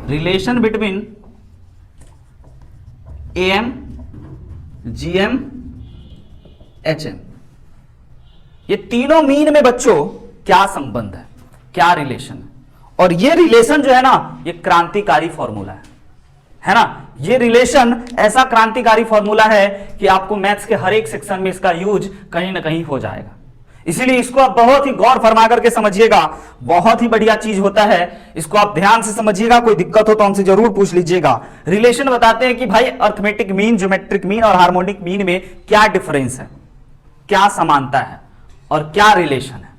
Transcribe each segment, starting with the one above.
Relation between AM, GM, HM, ये तीनों mean में बच्चों क्या संबंध है, क्या रिलेशन है? और ये रिलेशन जो है ना, ये क्रांतिकारी फॉर्मूला है ना? ये रिलेशन ऐसा क्रांतिकारी फॉर्मूला है कि आपको मैथ्स के हर एक सेक्शन में इसका यूज कहीं ना कहीं हो जाएगा। इसीलिए इसको आप बहुत ही गौर फरमा करके समझिएगा, बहुत ही बढ़िया चीज होता है, इसको आप ध्यान से समझिएगा। कोई दिक्कत हो तो हमसे जरूर पूछ लीजिएगा। रिलेशन बताते हैं कि भाई अर्थमेटिक मीन, ज्योमेट्रिक मीन और हार्मोनिक मीन में क्या डिफरेंस है, क्या समानता है और क्या रिलेशन है।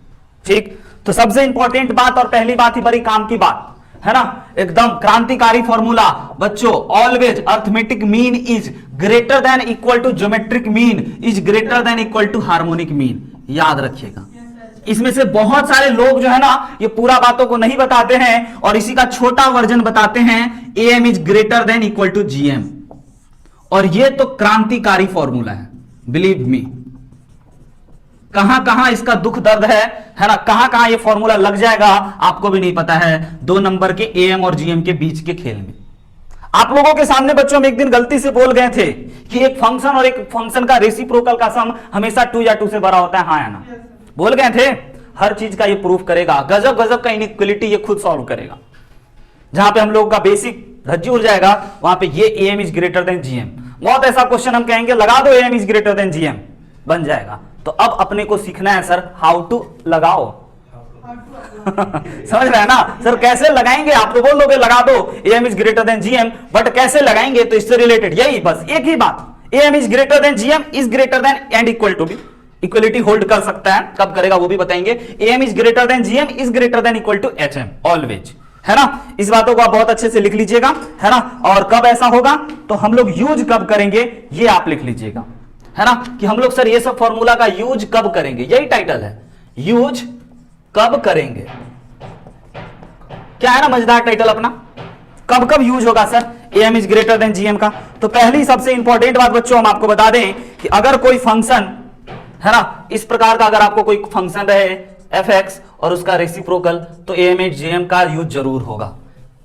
ठीक, तो सबसे इंपॉर्टेंट बात और पहली बात ही बड़ी काम की बात है ना, एकदम क्रांतिकारी फॉर्मूला बच्चों, always arithmetic mean is greater than equal to geometric mean is greater than equal to harmonic mean. याद रखिएगा। इसमें से बहुत सारे लोग जो है ना, ये पूरा बातों को नहीं बताते हैं और इसी का छोटा वर्जन बताते हैं, AM is greater than equal to GM। और ये तो क्रांतिकारी फॉर्मूला है, बिलीव मी। कहां कहां इसका दुख दर्द है ना, कहां कहां ये फॉर्मूला लग जाएगा आपको भी नहीं पता है, 2 नंबर के AM और GM के बीच के खेल में। आप लोगों के सामने बच्चों में एक दिन गलती से बोल गए थे कि एक फंक्शन और एक फंक्शन का रेसिप्रोकल का सम हमेशा 2 या 2 से बड़ा होता है, हाँ या ना? बोल गए थे। हर चीज का ये प्रूफ करेगा, गजब गजब का इनइक्वालिटी ये खुद सॉल्व करेगा। जहां पे हम लोगों का बेसिक धज्जी उड़ जाएगा, वहां पे ये AM is greater than GM। बहुत ऐसा क्वेश्चन हम कहेंगे लगा दो AM is greater than GM, बन जाएगा। तो अब अपने को सीखना है सर हाउ टू लगाओ। समझ रहे हैं ना सर, कैसे लगाएंगे? आप तो बोल दोगे लगा दो AM is greater than GM, but कैसे लगाएंगे? तो इससे रिलेटेड यही बस एक ही बात, AM is greater than GM is greater than and equal to B. Equality hold कर सकता है, कब करेगा वो भी बताएंगे। AM is greater than GM is greater than equal to HM always, है ना? इस बातों को आप बहुत अच्छे से लिख लीजिएगा, है ना? और कब ऐसा होगा तो हम लोग यूज कब करेंगे ये आप लिख लीजिएगा, है ना? कि हम लोग सर ये सब फॉर्मूला का यूज कब करेंगे, यही टाइटल है, यूज कब करेंगे। क्या है ना मजेदार टाइटल अपना, कब कब यूज होगा sir AM is greater than GM का। तो पहली सबसे इंपॉर्टेंट बात बच्चों हम आपको बता दें कि अगर कोई फंक्शन है ना, इस प्रकार का अगर आपको कोई फंक्शन रहे fx और उसका रेसिप्रोकल, तो AM इज GM का यूज जरूर होगा,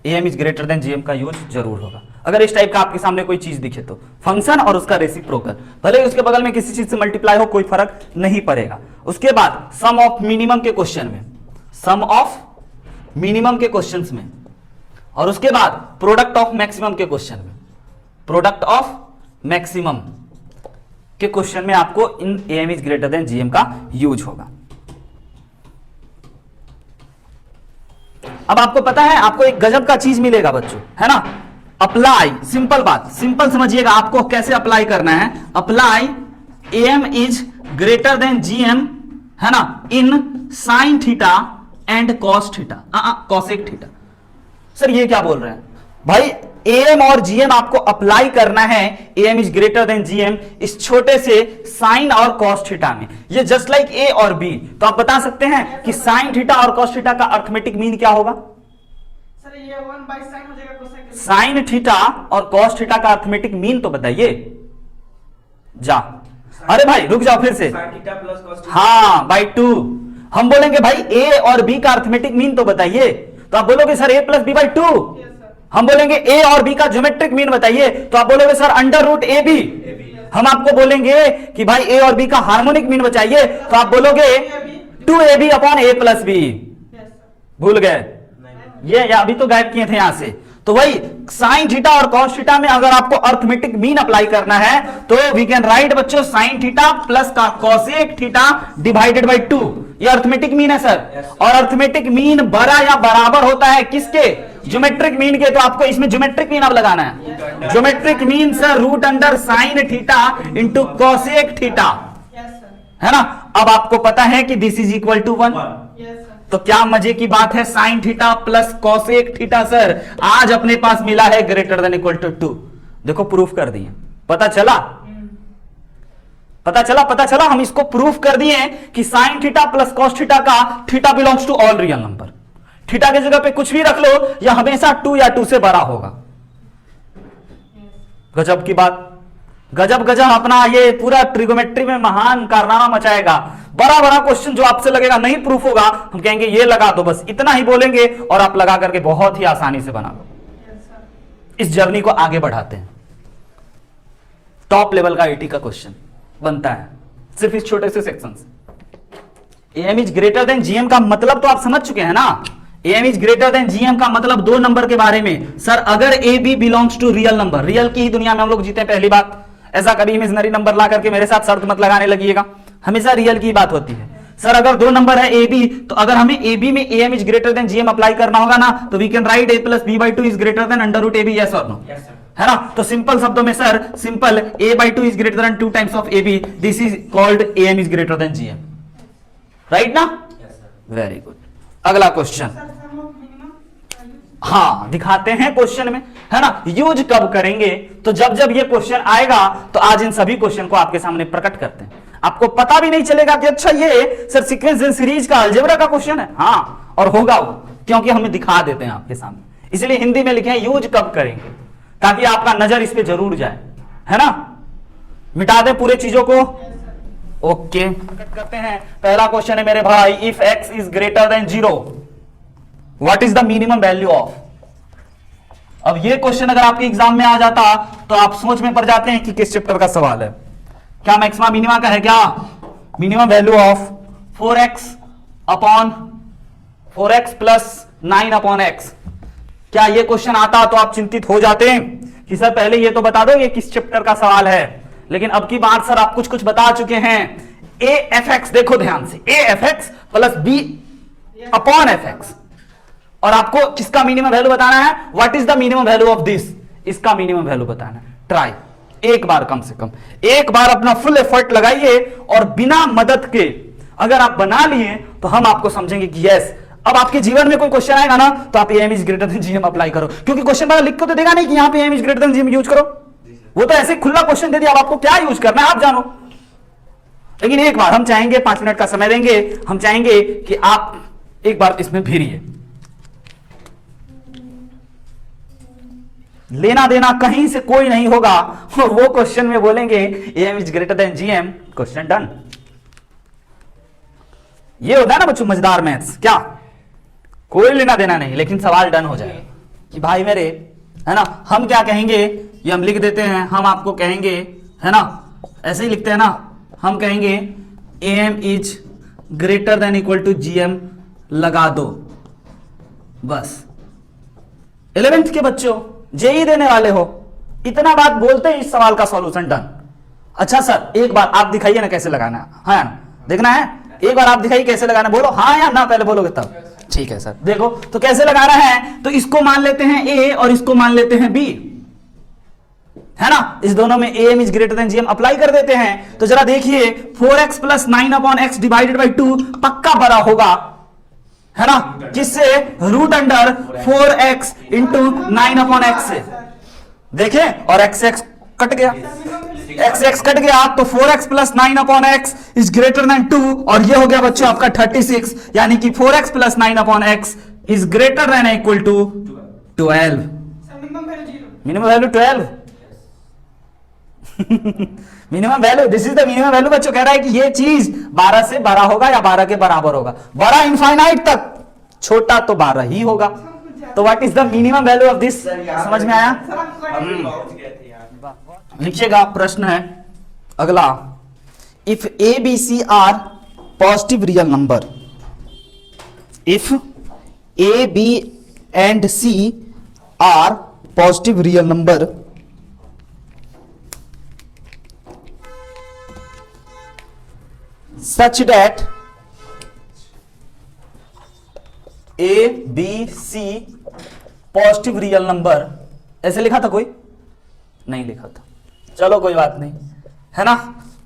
AM is greater than GM का यूज जरूर होगा। अगर इस टाइप का आपके सामने कोई चीज दिखे तो फंक्शन और उसका रेसिप्रोकल, भले ही उसके बगल में किसी चीज से मल्टीप्लाई हो, कोई फर्क नहीं पड़ेगा। उसके बाद सम ऑफ मिनिमम के क्वेश्चन में, सम ऑफ मिनिमम के क्वेश्चंस में, और उसके बाद प्रोडक्ट ऑफ मैक्सिमम के क्वेश्चन में, प्रोडक्ट ऑफ मैक्सिमम के क्वेश्चन में आपको इन AM is greater than GM का यूज होगा। अब आपको पता है आपको एक गजब का चीज मिलेगा बच्चों, है ना? अप्लाई, सिंपल बात, सिंपल समझिएगा आपको कैसे अप्लाई करना है। Apply AM is greater than GM, है ना, in sine theta and cos theta, cosec theta. Sir ये क्या बोल रहे हैं भाई? AM और GM आपको अप्लाई करना है, AM is greater than GM इस छोटे से साइन और कॉस थीटा में। ये जस्ट लाइक A और B। तो आप बता सकते हैं कि साइन थीटा और कॉस थीटा का अर्थमेटिक मीन क्या होगा? सर ये 1/sin हो जाएगा कोसेक। साइन थीटा और कॉस थीटा का अर्थमेटिक मीन तो बताइए। जा, अरे भाई रुक जाओ फिर से। sin theta plus cos theta. हाँ बाई 2। हम बोलेंगे भाई A और B का अर्थमेटिक मीन तो बताइए, तो आप बोलोगे sir A plus B by 2। हम बोलेंगे A और B का ज्योमेट्रिक मीन बताइए, तो आप बोलोगे सर अंडर रूट AB। हम आपको बोलेंगे कि भाई A और B का हार्मोनिक मीन बताइए, तो आप बोलोगे 2AB upon A plus B. भूल गए? ये अभी तो गायब किए थे यहां से। तो वही साइन थीटा और कॉस थीटा में अगर आपको अर्थमेटिक मीन अप्लाई करना है तो वी कैन राइट बच्चों साइन थीटा प्लस का कॉसेक थीटा डिवाइडेड बाई 2। ये अर्थमेटिक मीन है सर। और अर्थमेटिक मीन बड़ा या बराबर होता है किसके? ज्योमेट्रिक मीन के। तो आपको इसमें ज्योमेट्रिक मीन अब लगाना है। Geometric mean sir root under sine theta into cosec theta, है ना? अब आपको पता है कि दिस इज इक्वल टू 1। तो क्या मजे की बात है, sign theta plus cosec theta sir आज अपने पास मिला है ग्रेटर देन इक्वल टू 2। देखो प्रूफ कर दिए, पता चला, पता चला हम इसको प्रूफ कर दिए कि sine theta plus cos theta का theta belongs to all real number. Theta की जगह पे कुछ भी रख लो, यह हमेशा 2 या 2 से बड़ा होगा। गजब की बात, गजब गजब अपना ये पूरा ट्रिगोमेट्री में महान कारनामा मचाएगा। बड़ा बड़ा क्वेश्चन जो आपसे लगेगा नहीं प्रूफ होगा, हम कहेंगे ये लगा दो, बस इतना ही बोलेंगे और आप लगा करके बहुत ही आसानी से बना लो। इस जर्नी को आगे बढ़ाते हैं। टॉप लेवल का आईटी का क्वेश्चन बनता है सिर्फ इस छोटे से सेक्शन से। AM is greater than GM का मतलब तो आप समझ चुके हैं ना। AM is greater than GM का मतलब दो नंबर के बारे में। सर अगर A B belongs to real number, real की ही दुनिया में हम लोग जीते हैं पहली बात। ऐसा कभी इमेजिनरी नंबर ला करके मेरे साथ शर्त मत लगाने लगिएगा, हमेशा रियल की बात होती है। सर अगर दो नंबर है ए बी, तो अगर हमें ए बी में A M is greater than GM apply करना होगा ना, तो we can write A plus B by two is greater than under root A B, yes और नो, है ना। तो सिंपल शब्दों में sir, simple a by 2 is greater than 2 times of ab, this is called am is greater than gm, right ना। Very good. अगला question, हाँ दिखाते हैं क्वेश्चन में, है ना। यूज कब करेंगे, तो जब जब ये क्वेश्चन आएगा तो आज इन सभी क्वेश्चन को आपके सामने प्रकट करते हैं। आपको पता भी नहीं चलेगा कि अच्छा ये सर सीक्वेंस इन सीरीज का अलजेब्रा का क्वेश्चन है, हाँ और होगा वो, क्योंकि हमें दिखा देते हैं आपके सामने। इसलिए हिंदी में लिखे हैं यूज कब करेंगे, ताकि आपका नजर इस पे जरूर जाए, है ना। मिटा दे पूरे चीजों को, ओके करते हैं। पहला क्वेश्चन है मेरे भाई, if x is greater then 0 what is the minimum value of. अब ये क्वेश्चन अगर आपके एग्जाम में आ जाता तो आप सोच में पड़ जाते हैं कि किस चैप्टर का सवाल है। क्या मैक्सिमा मिनिमा का है क्या? Minimum value of 4x upon 4x plus 9 upon x। क्या ये क्वेश्चन आता तो आप चिंतित हो जाते हैं कि सर पहले ये तो बता दो ये किस चैप्टर का सवाल है। लेकिन अब की बार सर आप कुछ कुछ बता चुके हैं। ए एफ एक्स, देखो ध्यान से, A F X plus B upon F X, और आपको किसका मिनिमम वैल्यू बताना है, what is the minimum value of this, इसका मिनिमम वैल्यू बताना है। ट्राई एक बार, कम से कम एक बार अपना फुल एफर्ट लगाइए, और बिना मदद के अगर आप बना लिए तो हम आपको समझेंगे कि यस, अब आपके जीवन में कोई क्वेश्चन आएगा ना तो आप AM is greater than GM apply करो, क्योंकि क्वेश्चन वाला लिख के तो देगा नहीं कि यहां पे AM is greater than GM use करो। वो तो ऐसे खुला क्वेश्चन दे दिया, अब आपको क्या यूज करना है आप जानो। लेकिन एक बार हम चाहेंगे, 5 मिनट का समय देंगे, हम चाहेंगे कि आप एक बार इसमें भिड़िए। लेना देना कहीं से कोई नहीं होगा, और वो क्वेश्चन में बोलेंगे AM is greater than GM, question done. ये होता है ना बच्चों मजेदार मैथ्स, क्या कोई लेना देना नहीं, लेकिन सवाल डन हो जाए कि भाई मेरे, है ना। हम क्या कहेंगे, ये हम लिख देते हैं, हम आपको कहेंगे, है ना, ऐसे ही लिखते हैं ना, हम कहेंगे AM is greater than equal to GM लगा दो, बस। 11th के बच्चों, जेई देने वाले हो, इतना बात बोलते ही इस सवाल का सॉल्यूशन डन। अच्छा सर एक बार आप दिखाइए ना कैसे लगाना है, हाँ या ना, देखना है, एक बार आप दिखाइए कैसे लगाना, बोलो हाँ या ना, पहले बोलोगे तब। ठीक है सर, देखो तो कैसे लगाना है, तो इसको मान लेते हैं ए और इसको मान लेते हैं बी, है ना। इस दोनों में AM is greater than GM apply कर देते हैं। तो जरा देखिए 4x plus 9 upon X divided by 2 पक्का बड़ा होगा, है ना, किससे, root under 4x into 9 upon X से। देखें, और x x कट गया, x x कट गया, तो 4x plus 9 upon X is greater than 2, और ये हो गया बच्चों आपका 36, यानी कि 4x plus 9 upon X is greater than equal to 12। Minimum value 12, minimum value, this is the minimum value. बच्चों कह रहा है कि ये चीज 12 से बड़ा होगा या 12 के बराबर होगा, बड़ा इनफाइनाइट तक, छोटा तो 12 ही होगा। तो what is the minimum value of this, समझ में आया। लिखिएगा, प्रश्न है अगला, if A B C are positive real number, if A B and C are positive real number, such that A B C positive real number, ऐसे लिखा था कोई, नहीं लिखा था, चलो कोई बात नहीं, है ना।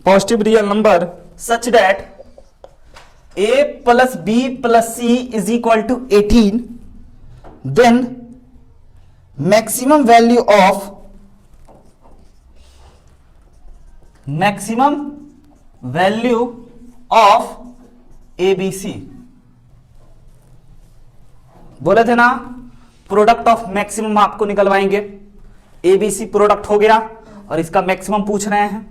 Positive real number such that A plus B plus C is equal to 18, then maximum value of, maximum value of ABC, बोले थे ना प्रोडक्ट ऑफ मैक्सिमम आपको निकलवाएंगे। ABC प्रोडक्ट हो गया और इसका मैक्सिमम पूछ रहे हैं।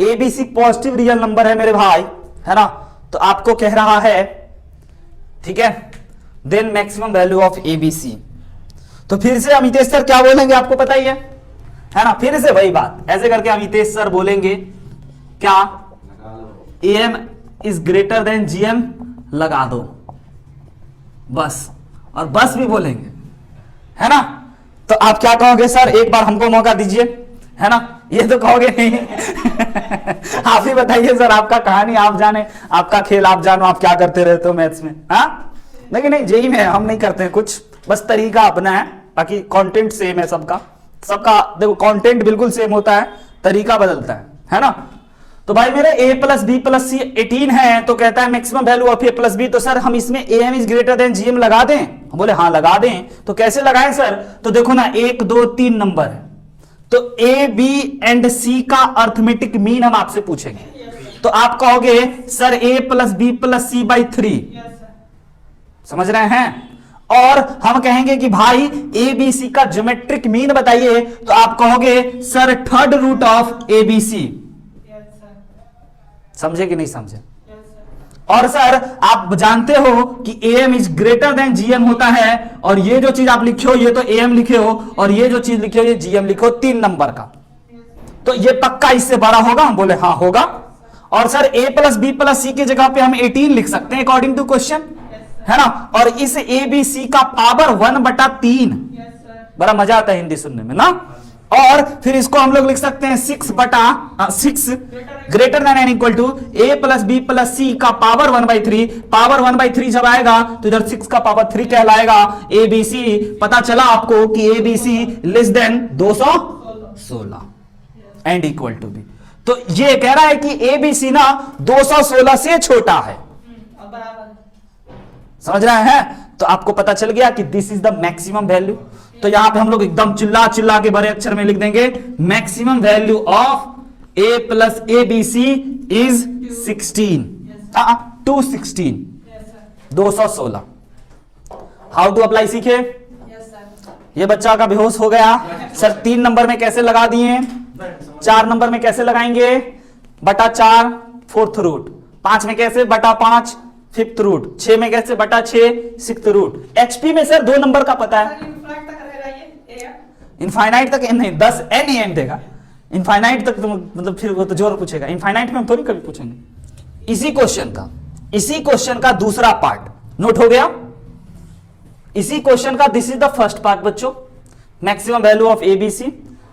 ABC पॉजिटिव रियल नंबर है मेरे भाई, है ना, तो आपको कह रहा है, ठीक है, then maximum value of ABC। तो फिर से अमितेश सर क्या बोलेंगे आपको पता ही है ना, फिर से वही बात ऐसे करके अमितेश सर बोलेंगे क्या, AM is greater than GM लगा दो, बस, और बस भी बोलेंगे, है ना। तो आप क्या कहोगे सर, एक बार हमको मौका दीजिए, है ना, ये तो कहोगे नहीं आप ही बताइए सर, आपका कहानी आप जाने, आपका खेल आप जानो, आप क्या करते रहते हो मैथ्स में, हाँ। लेकिन नहीं, जेई में हम नहीं करते हैं कुछ, बस तरीका अपना है, बाकी कंटेंट सेम है सबका, देखो कंटेंट बिल्कुल सेम होता है, तरीका बदलता है ना। तो भाई मेरे a plus B plus C 18 है, तो कहता है maximum value of a plus B, तो सर हम इसमें AM is greater than GM लगा दें, हम बोले हाँ लगा दें। तो कैसे लगाएं सर, तो देखो ना 1 2 3 नंबर है, तो A B एंड C का अर्थमेटिक मीन हम आपसे पूछेंगे, तो आप कहोगे sir A plus B plus C by 3, समझ रहे हैं। और हम कहेंगे कि भाई ABC का ज्योमेट्रिक मीन बताइए, तो आप कहोगे sir third root of ABC, समझे कि नहीं समझे। और सर आप जानते हो कि AM is greater than GM होता है, और ये जो चीज आप लिखे हो ये तो AM लिखे हो, और ये जो चीज लिखे हो ये GM लिखे हो 3 नंबर का, तो ये पक्का इससे बड़ा होगा, हम बोले हाँ होगा। और sir A plus B plus C की जगह पे हम 18 लिख सकते हैं अकॉर्डिंग टू क्वेश्चन, है ना। और इस ABC का पावर 1/3, बड़ा मजा आता है हिंदी सुनने में ना। और फिर इसको हम लोग लिख सकते हैं 6 greater than and equal to A plus B plus C का पावर 1/3, पावर 1/3 जब आएगा तो इधर 6 का पावर 3 कहलाएगा। ABC पता चला आपको कि ABC less than 216 and equal to B, तो ये कह रहा है कि ABC ना 216 से छोटा है, समझ रहे हैं। तो आपको पता चल गया कि this is the maximum value, तो यहां पे हम लोग एकदम चिल्ला चिल्ला के बड़े अक्षर में लिख देंगे maximum value of A plus ABC is 216 216। How to apply सीखे, ये बच्चा का बेहोश हो गया सर, 3 नंबर में कैसे लगा दिए, 4 नंबर में कैसे लगाएंगे, बटा 4 4th रूट, 5 में कैसे बटा 5 5th रूट, 6 में कैसे बटा 6 6th रूट। HP में सर 2 नंबर का पता है, इनफाइनाइट तक नहीं, 10 NEM देगा, इनफाइनाइट तक तो मतलब फिर वो तो जोर पूछेगा, इनफाइनाइट में हम थोड़ी कभी पूछेंगे। इसी क्वेश्चन का दूसरा पार्ट नोट हो गया, इसी क्वेश्चन का this is the first part बच्चों, maximum value of ABC।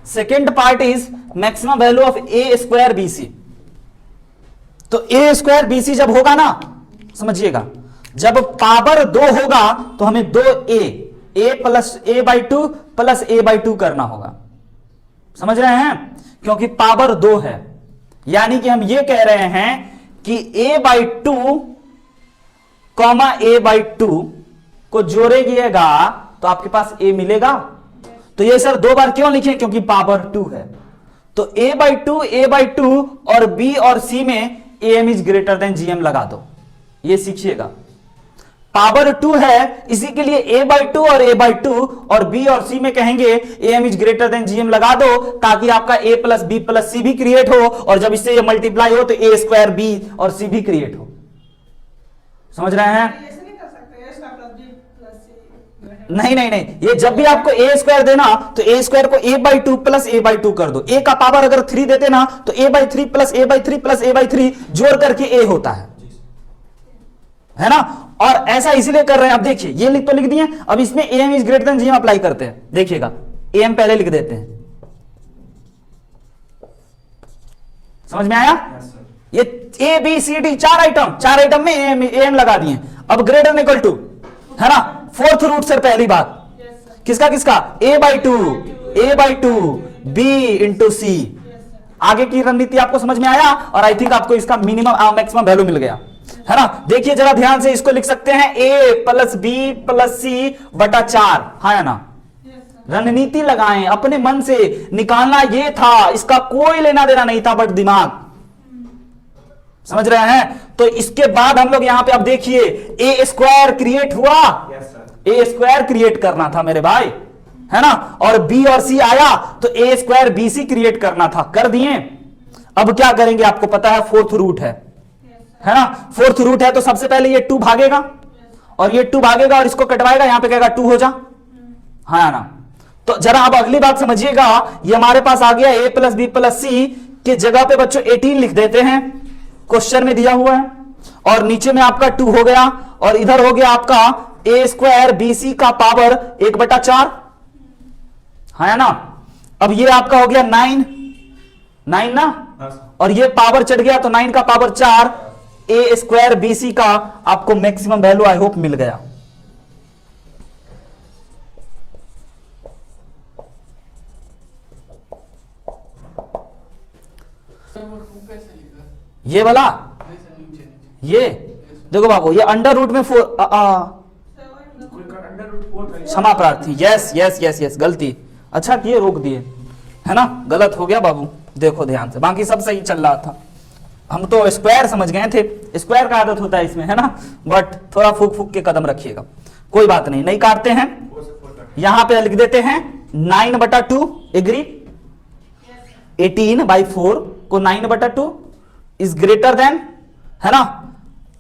Second part is maximum value of A² BC। तो A² जब होगा ना, समझिएगा, जब पावर 2 होगा तो हमें 2A plus A/2 plus A/2 करना होगा, समझ रहे हैं, क्योंकि पावर 2 है, यानी कि हम ये कह रहे हैं कि A/2 A/2 को जोड़ेगा तो आपके पास A मिलेगा। तो ये सर 2 बार क्यों लिखे, क्योंकि पावर 2 है, तो A/2 और B और C में AM is greater than GM लगा दो, ये सीखिएगा। पावर 2 है, इसी के लिए A/2 और A/2 और B और C में कहेंगे AM is greater than GM लगा दो, ताकि आपका A प्लस बी प्लस सी भी क्रिएट हो, और जब इससे ये मल्टीप्लाई हो तो A² B और C भी क्रिएट हो, समझ रहे हैं। नहीं, ये जब भी आपको A² देना तो A² को A/2 प्लस A/2 कर दो, A का पावर अगर 3 देते ना तो A/3 plus A/3 plus A/3 जोड़ करके A होता है ना। और ऐसा इसलिए कर रहे हैं, अब देखिए ये लिख दिए, अब इसमें AM is greater than GM apply करते हैं, देखिएगा AM पहले लिख देते हैं, समझ में आया। ये ABCD 4 आइटम में AM लगा दिए, अब ग्रेटर इक्वल टू, है ना, 4th रूट सर पहली बात, किसका A/2 B इंटू C। आगे की रणनीति आपको समझ में आया, और आई थिंक आपको इसका मिनिमम मैक्सिमम वैल्यू मिल गया, है ना। देखिए जरा ध्यान से, इसको लिख सकते हैं A plus B plus C बटा 4, हाँ या ना। रणनीति लगाएं, अपने मन से निकालना ये था, इसका कोई लेना देना नहीं था, बट दिमाग, समझ रहे हैं। तो इसके बाद हम लोग यहां पे अब देखिए A² क्रिएट हुआ, A² क्रिएट करना था मेरे भाई, है ना, और B और C आया तो A² BC क्रिएट करना था, कर दिए। अब क्या करेंगे आपको पता है, 4th रूट है ना, 4th रूट है, तो सबसे पहले ये 2 भागेगा, और ये 2 भागेगा और इसको कटवाएगा, यहां पे कहेगा 2 हो जा, हाँ ना। तो जरा अब अगली बात समझिएगा, ये हमारे पास आ गया a प्लस बी प्लस सी के जगह पे बच्चों 18 लिख देते हैं, क्वेश्चन में दिया हुआ है, और नीचे में आपका 2 हो गया, और इधर हो गया आपका a स्क्वायर बी सी का पावर 1/4, है ना। अब ये आपका हो गया 9 ना, और ये पावर चढ़ गया तो 9 का power 4, a square B C का आपको मैक्सिमम वैल्यू आई होप मिल गया। ये वाला, ये देखो बाबू, ये अंडर रूट में 4 क्षमा प्रार्थी, यस यस यस यस, गलती, अच्छा किए रोक दिए, है ना, गलत हो गया बाबू, देखो ध्यान से, बाकी सब सही चल रहा था, हम तो स्क्वायर समझ गए थे, स्क्वायर का आदत होता है इसमें, है ना, बट थोड़ा फूक फूक के कदम रखिएगा, कोई बात नहीं, नहीं काटते हैं, यहां पे लिख देते हैं 9/2, एग्री, 18/4 को 9/2 इज ग्रेटर देन, है ना,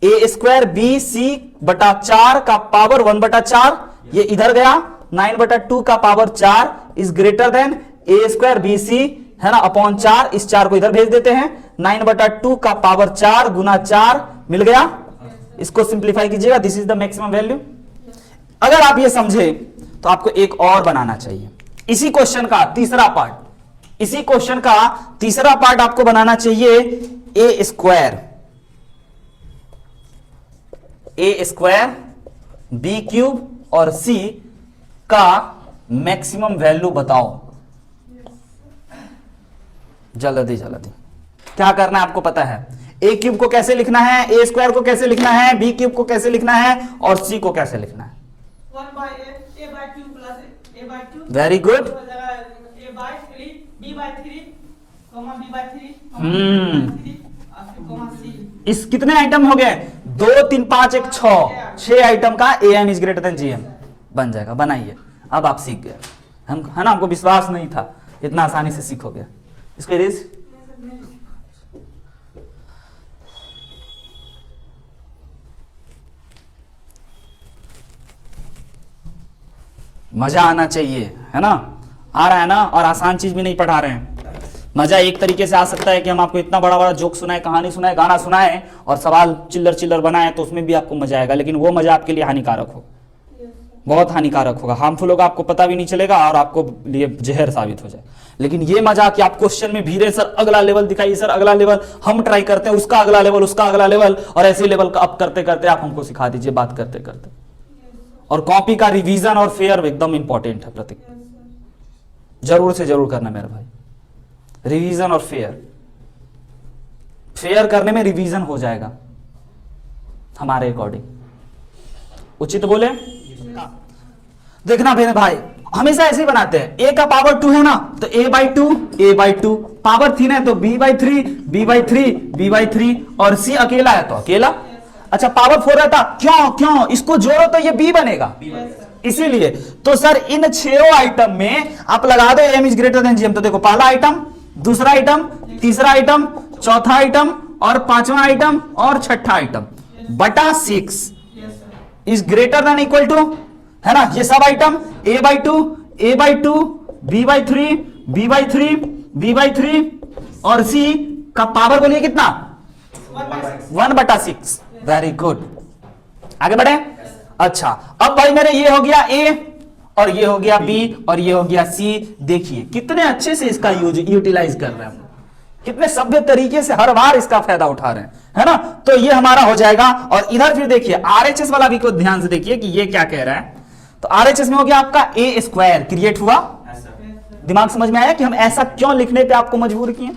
a स्क्वायर बी सी बटा 4 का पावर 1/4, ये इधर गया, 9/2 का power 4 is greater than a square B C, है ना, अपॉन 4, इस 4 को इधर भेज देते हैं, 9/2 का पावर 4 गुना 4 मिल गया, इसको सिंप्लीफाई कीजिएगा, this is the maximum value. अगर आप ये समझे तो आपको एक और बनाना चाहिए, इसी क्वेश्चन का तीसरा पार्ट, इसी क्वेश्चन का तीसरा पार्ट आपको बनाना चाहिए, a स्क्वायर बी क्यूब और c का मैक्सिमम वैल्यू बताओ, जल्दी जल्दी, क्या करना है आपको पता है, a क्यूब को कैसे लिखना है, a स्क्वायर को कैसे लिखना है, b क्यूब को कैसे लिखना है, और c को कैसे लिखना है, 1/a/2 plus a/2, very good, a/3 b/3, b/3, c। इस कितने आइटम हो गए, 2 3 5 1 6 आइटम का am is greater than gm बन जाएगा, बनाइए, अब आप सीख गए, हम, है ना, हमको विश्वास नहीं था इतना आसानी से सीखोगे, इसको इरेज, मजा आना चाहिए, है ना, आ रहा है ना, और आसान चीज भी नहीं पढ़ा रहे हैं, मजा एक तरीके से आ सकता है कि हम आपको इतना बड़ा बड़ा जोक सुनाए, कहानी सुनाए, गाना सुनाए, और सवाल चिल्लर चिल्लर बनाए, तो उसमें भी आपको मजा आएगा, लेकिन वो मजा आपके लिए हानिकारक हो, बहुत हानिकारक होगा, हार्मफुल होगा, आपको पता भी नहीं चलेगा, और आपको लिए जहर साबित हो जाए। लेकिन ये मजा कि आप क्वेश्चन में भीरे सर अगला लेवल दिखाइए, सर अगला लेवल, हम ट्राई करते हैं, उसका अगला लेवल, उसका अगला लेवल, और ऐसे लेवल का अप करते करते आप हमको सिखा दीजिए बात करते करते। और कॉपी का रिवीजन और फेयर एकदम इंपॉर्टेंट है प्रतीक, जरूर से जरूर करना मेरे भाई, रिवीजन और फेयर, फेयर करने में रिवीजन हो जाएगा हमारे अकॉर्डिंग, उचित बोले, देखना मेरे भाई, हमेशा ऐसे ही बनाते हैं, a का पावर 2 है ना, तो a/2, पावर 3 है तो b/3, और c अकेला है तो अकेला, अच्छा पावर 4 रहता, क्यों इसको जोड़ो तो ये b बनेगा, इसीलिए तो सर इन 6 आइटम में आप लगा दो m is greater than gm, तो देखो पहला आइटम, दूसरा आइटम, तीसरा आइटम, चौथा आइटम, और पांचवा आइटम, और छठा आइटम बटा 6 is greater than equal to, है ना, ये सब आइटम a/2, b/3, और c का पावर बोलिए कितना, 1/6, वेरी गुड, आगे बढ़े, अच्छा अब भाई मेरे ये हो गया a, और ये हो गया b, और ये हो गया c, देखिए कितने अच्छे से इसका यूटिलाइज कर रहे हैं हम, कितने सभ्य तरीके से हर बार इसका फायदा उठा रहे हैं, है ना, तो ये हमारा हो जाएगा। और इधर फिर देखिए RHS वाला भी को ध्यान से देखिए कि ये क्या कह रहा है, तो RHS में हो गया आपका a स्क्वायर क्रिएट हुआ, दिमाग समझ में आया कि हम ऐसा क्यों लिखने पे आपको मजबूर किए,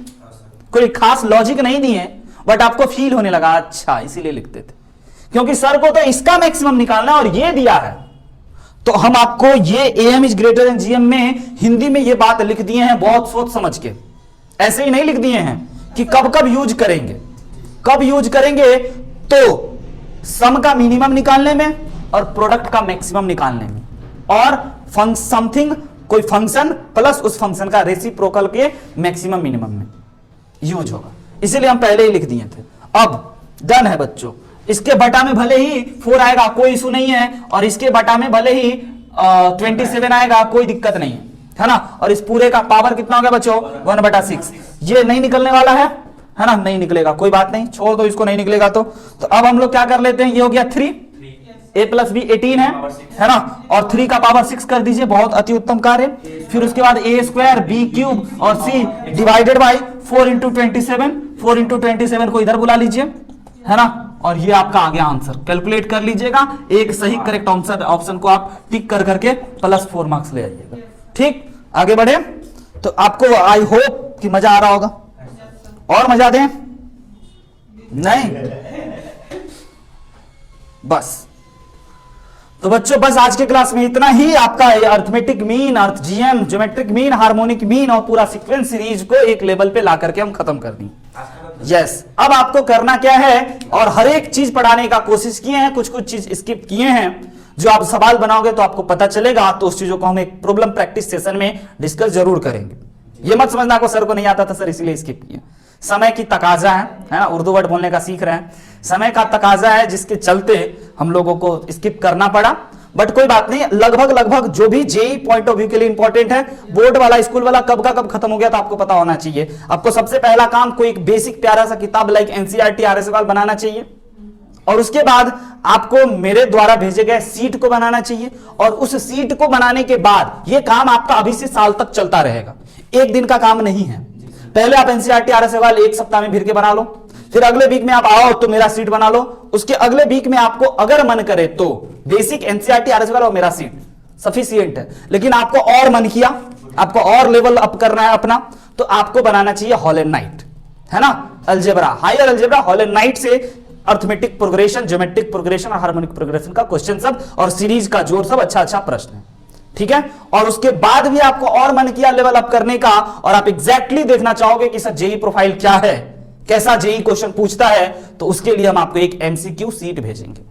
कोई खास लॉजिक नहीं दिए, बट आपको फील होने लगा अच्छा इसीलिए लिखते थे, क्योंकि सर को तो इसका मैक्सिमम निकालना है और ये दिया है, तो हम आपको ये am is greater than gm में हिंदी में ये बात लिख दिए हैं, बहुत सोच समझ के, ऐसे ही नहीं लिख दिए हैं कि कब कब यूज करेंगे, कब यूज करेंगे, तो सम का मिनिमम निकालने में और प्रोडक्ट का मैक्सिमम निकालने में, और समथिंग कोई फंक्शन प्लस उस फंक्शन का रेसिप्रोकल के मैक्सिमम मिनिमम में यूज होगा, इसीलिए हम पहले ही लिख दिए थे। अब डन है बच्चों, इसके बटा में भले ही 4 आएगा कोई इशू नहीं है, और इसके बटा में भले ही 27 आएगा, कोई दिक्कत नहीं है ना। और इस पूरे का पावर कितना हो गया बच्चों 1/6। ये नहीं निकलने वाला है ना, नहीं निकलेगा, कोई बात नहीं, छोड़ दो इसको, नहीं निकलेगा तो अब हम लोग क्या कर लेते हैं, ये हो गया 3, a प्लस बी 18 है ना, और 3 का पावर 6 कर दीजिए, बहुत अति उत्तम कार्य। फिर उसके बाद a स्क्वायर बी क्यूब और c divided by 4 into 27, 4 into 27 को इधर बुला लीजिए, है ना, और ये आपका आ गया आंसर। कैलकुलेट कर लीजिएगा, एक सही करेक्ट ऑप्शन को आप टिक कर करके +4 मार्क्स ले आइएगा। ठीक, आगे बढ़े। तो आपको आई होप कि मजा आ रहा होगा, और मजा दें नहीं, बस। तो बच्चों बस आज के क्लास में इतना ही। आपका अर्थमेटिक मीन, अर्थ GM, geometric mean, harmonic mean और पूरा सीक्वेंस सीरीज को एक लेवल पे ला करके हम खत्म कर दी। यस, अब आपको करना क्या है, और हर एक चीज पढ़ाने का कोशिश किए हैं, कुछ कुछ चीज स्किप किए हैं, जो आप सवाल बनाओगे तो आपको पता चलेगा। तो उस चीजों को हम एक प्रॉब्लम प्रैक्टिस सेशन में डिस्कस जरूर करेंगे। ये मत समझना को सर को नहीं आता था सर इसलिए स्किप किया। समय की तकाजा है ना, उर्दू वर्ड बोलने का सीख रहे हैं, समय का तकाजा है जिसके चलते हम लोगों को स्किप करना पड़ा। बट कोई बात नहीं, लगभग जो भी जेई पॉइंट ऑफ व्यू के लिए इंपॉर्टेंट है, बोर्ड वाला स्कूल वाला कब का कब खत्म हो गया तो आपको पता होना चाहिए। आपको सबसे पहला काम कोई एक बेसिक प्यारा सा किताब लाइक एनसीईआरटी आरएसएस बनाना चाहिए, और उसके बाद आपको मेरे द्वारा भेजे गए सीट को बनाना चाहिए, और उस सीट को बनाने के बाद यह काम आपका अभी से साल तक चलता रहेगा, एक दिन का काम नहीं है। पहले आप एनसीईआरटी आरएसएस एक सप्ताह में फिर के बना लो, फिर अगले वीक में आप आओ तो मेरा सीट बना लो, उसके अगले वीक में आपको अगर मन करे तो बेसिक एनसीईआरटी आरएसएस और मेरा सीट सफिशिएंट है। लेकिन आपको और मन किया, आपको और लेवल अप करना है अपना, तो आपको बनाना चाहिए हॉल नाइट, है ना, algebra, higher algebra, Hall Knight से अर्थमेटिक प्रोग्रेशन, ज्योमेट्रिक प्रोग्रेशन और हार्मोनिक प्रोग्रेशन का क्वेश्चन सब और सीरीज का जोर सब अच्छा प्रश्न है। ठीक है, और उसके बाद भी आपको और मन किया लेवल अप करने का, और आप एग्जैक्टली देखना चाहोगे कि सर जेई प्रोफाइल क्या है, कैसा जेई क्वेश्चन पूछता है, तो उसके लिए हम आपको एक एमसीक्यू सीट भेजेंगे।